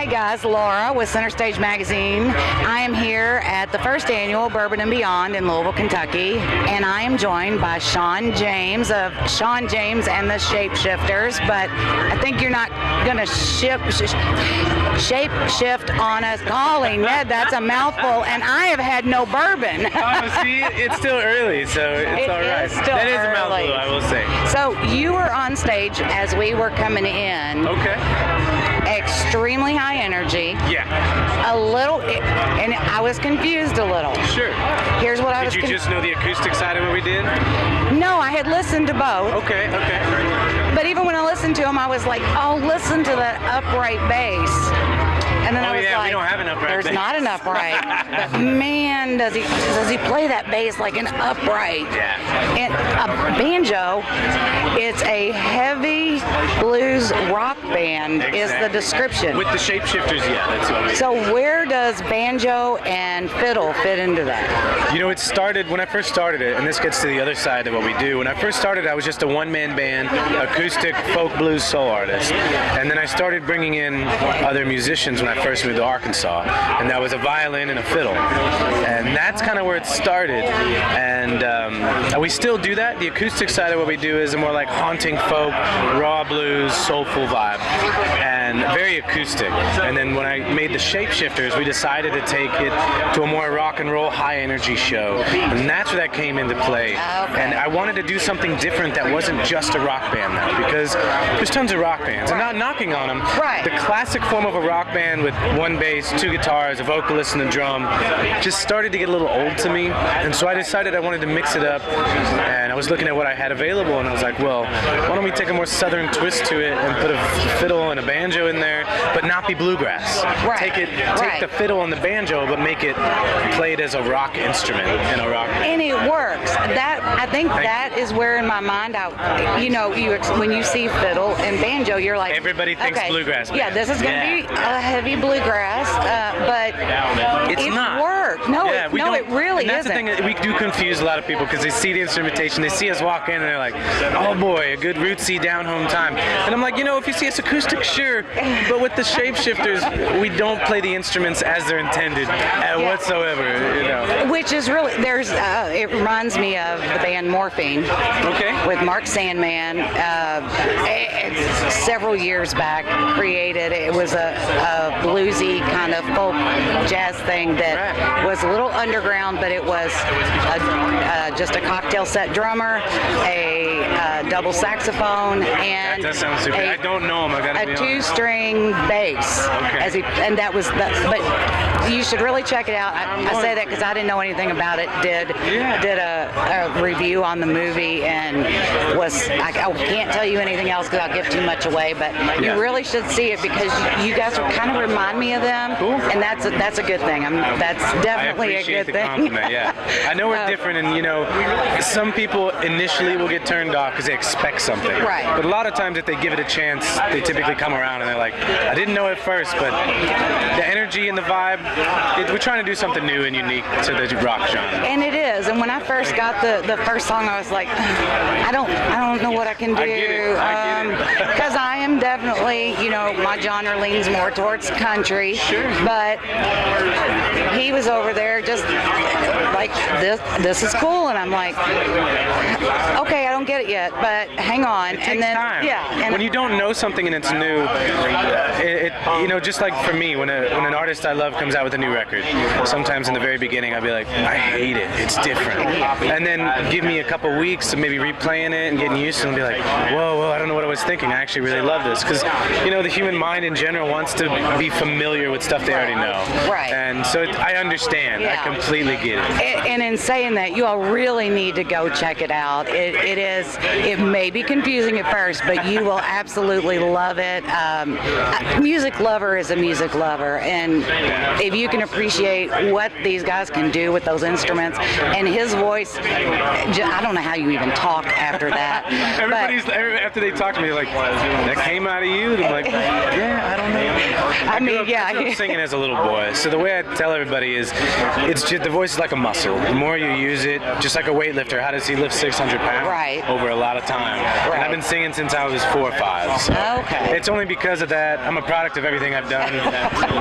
guys, Laura with Center Stage Magazine. I am here at the first annual Bourbon and Beyond in Louisville, Kentucky, and I am joined by Shawn James of Shawn James and the Shapeshifters, but I think you're not going to shape shift on us. Golly, Ned, that's a mouthful, and I have had no bourbon. Oh, see, it's still early, so it's all right. That is a mouthful, I will say. So you were on stage as we were coming in. Okay. Extremely high energy. Yeah. A little, and I was confused a little. Sure. Here's what I was. Did you just know the acoustic side of what we did? No, I had listened to both. Okay. But even when I listened to them, I was like, oh, listen to that upright bass. And then I was like, we don't have an upright there's bass. not an upright. But man, does he play that bass like an upright. Yeah. And a banjo, it's a heavy blues rock band, is the description. With the Shapeshifters, yeah, that's what we So where does banjo and fiddle fit into that? You know, it started when I first started it, and this gets to the other side of what we do. When I first started, I was just a one-man band, acoustic folk blues soul artist. And then I started bringing in other musicians when I first moved to Arkansas. And that was a violin and a fiddle. And that's kind of where it started. And we still do that. The acoustic side of what we do is a more like haunting folk, raw blues, soulful vibe. And very acoustic. And then when I made the Shapeshifters, we decided to take it to a more rock and roll, high energy show. And that's where that came into play. And I wanted to do something different that wasn't just a rock band now, because there's tons of rock bands. I'm not knocking on them. Right. The classic form of a rock band with one bass, two guitars, a vocalist, and a drum just started to get a little old to me. And so I decided I wanted to mix it up. And I was looking at what I had available, and I was like, well, why don't we take a more southern twist to it and put a fiddle and a banjo in there, but not be bluegrass. Right. Take the fiddle and the banjo, but make it played as a rock instrument in a rock band. And it works. I think that is where in my mind, when you see fiddle and banjo, you're like, everybody thinks okay, bluegrass band. Yeah, this is going to be a heavy bluegrass, but it's not. Worked. No, it really and that's isn't. the thing, we do confuse a lot of people because they see the instrumentation, they see us walk in, and they're like, oh boy, a good rootsy down-home time. And I'm like, if you see us acoustic, sure, but with the Shapeshifters, we don't play the instruments as they're intended whatsoever. Which is really, it reminds me of the band Morphine. Okay. With Mark Sandman, several years back, created. It was a bluesy kind of folk jazz thing that was a little underground, but it was just a cocktail set drummer, a double saxophone, and that sounds super. I don't know him. I gotta be honest. A two-string bass. Okay. And that was but you should really check it out. I say that because I didn't know anything about it. Did a review on the movie, and I can't tell you anything else because I'll give too much away. But you really should see it because you guys would kind of remind me of them, and that's a good thing. That's definitely a good thing. Compliment, yeah. I know we're different, and some people initially will get turned off because they expect something. Right. But a lot of times, if they give it a chance, they typically come around and they're like, I didn't know at first, but the energy and the vibe, we're trying to do something new and unique to the rock genre. And it is. And when I first got the first song, I was like, I don't know what I can do. I get it. Because I am definitely, my genre leans more towards country. Sure. But he was over there just like, this is cool. And I'm like, okay, I don't get it yet, but hang on. It takes time. Yeah. And when you don't know something and it's new, just like for me, when an artist I love comes out with a new record, sometimes in the very beginning I'll be like, I hate it, it's different. And then give me a couple weeks of maybe replaying it and getting used to it and be like, whoa, I don't know what I was thinking, I actually really love this. Because, the human mind in general wants to be familiar with stuff they already know. Right. And so I understand, I completely get it. And in saying that, you all really need to go check it out. It may be confusing at first, but you will absolutely love it. A music lover is a music lover, and if you can appreciate what these guys can do with those instruments, and his voice, I don't know how you even talk after that. that. After they talk to me, they're like, that came out of you? And I'm like, yeah, I don't know. I grew up singing as a little boy. So the way I tell everybody is, it's just, the voice is like a muscle. The more you use it, just like a weightlifter, how does he lift 600 pounds? Right. Over a lot of time. Right. And I've been singing since I was 4 or 5. So okay. It's only because of that. I'm a product of everything I've done.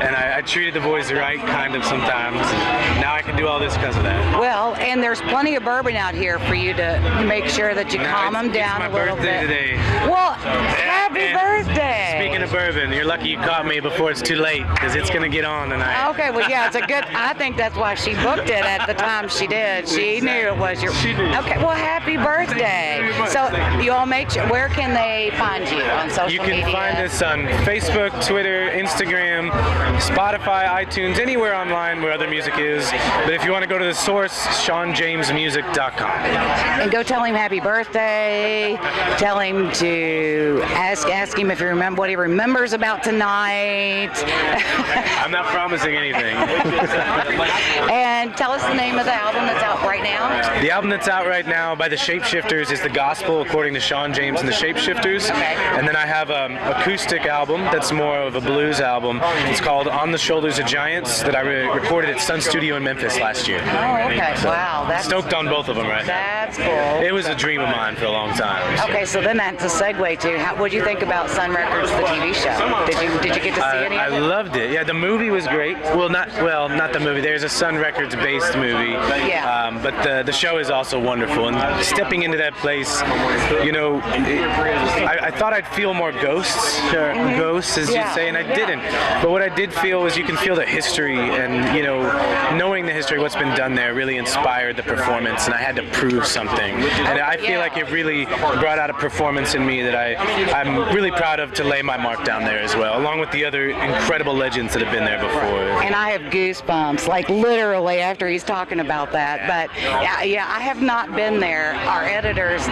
And I treated the voice right kind of sometimes. Now I can do all this because of that. Well, and there's plenty of bourbon out here for you to make sure that you calm them down a little bit. It's my birthday today. Well, happy birthday! Speaking of bourbon, you're lucky you caught me before it's too late, because it's going to get on tonight. Okay, well, yeah, it's a good, I think that's why she booked it at the time she did. She knew it was your, She did. Okay, well, happy birthday. So you all make sure, where can they find you on social media? You can find us on Facebook, Twitter, Instagram, Spotify, iTunes, anywhere online where other music is. But if you want to go to the source, ShawnJamesMusic.com. And go tell him happy birthday. Tell him to ask him if he remember what he remembers about tonight. I'm not promising anything. And tell us the name of the album that's out right now. The album that's out right now by the Shapeshifters is The Gospel According to Shawn James and the Shapeshifters. And then I have an acoustic album that's more of a blues album. It's called On the Shoulders of Giants that I recorded at Sun Studio in Memphis last year. Oh, okay. Wow. That's stoked on both of them right now. That's cool. It was a dream of mine for a long time. Okay, so then that's a segue to what do you think about Sun Records, the TV show? Did you get to see any of it? I loved it. Yeah, the movie was great. Well, not the movie. There's a Sun Records based movie. Yeah. But the show is also wonderful. And stepping into that place, you know, I thought I'd feel more ghosts, ghosts as you'd say, and I didn't. But what I did feel was you can feel the history, and you know, knowing the history, what's been done there, really inspired the performance, and I had to prove something. And I feel like it really brought out a performance in me that I'm really proud of to lay my mark down there as well, along with the other incredible legends that have been there before. And I have goosebumps, like literally after he's talking about that. But yeah, I have not been there. Our editors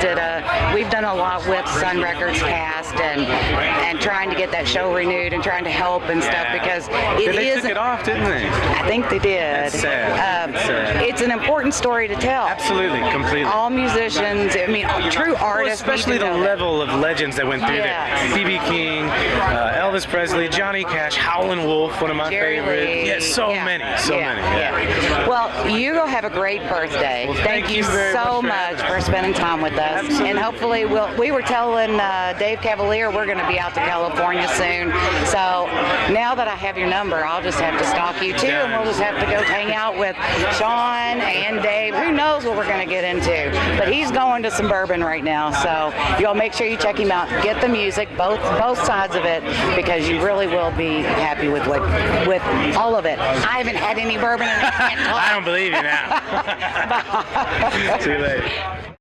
we've done a lot with Sun Records cast and trying to get that show renewed and trying to help and stuff because they took it off, didn't they? I think they did. That's sad. It's an important story to tell. Absolutely, completely. All musicians, I mean, true artists. Well, especially the level of legends that went through there. B.B. King, Elvis Presley, Johnny Cash, Howlin' Wolf, one of my favorites. Yeah, so many. Yeah. Well, you go have a great birthday. Well, thank you so much for spending time with us. Absolutely. And hopefully we were telling Dave Cavalier we're going to be out to California soon. So now that I have your number, I'll just have to stalk you too, and we'll just have to go hang out with Shawn and Dave. Who knows what we're going to get into? But he's going to some bourbon right now, so you'll make sure you check him out. Get the music, both sides of it, because you really will be happy with all of it. I haven't had any bourbon and I can't talk. I don't believe you now. Too late.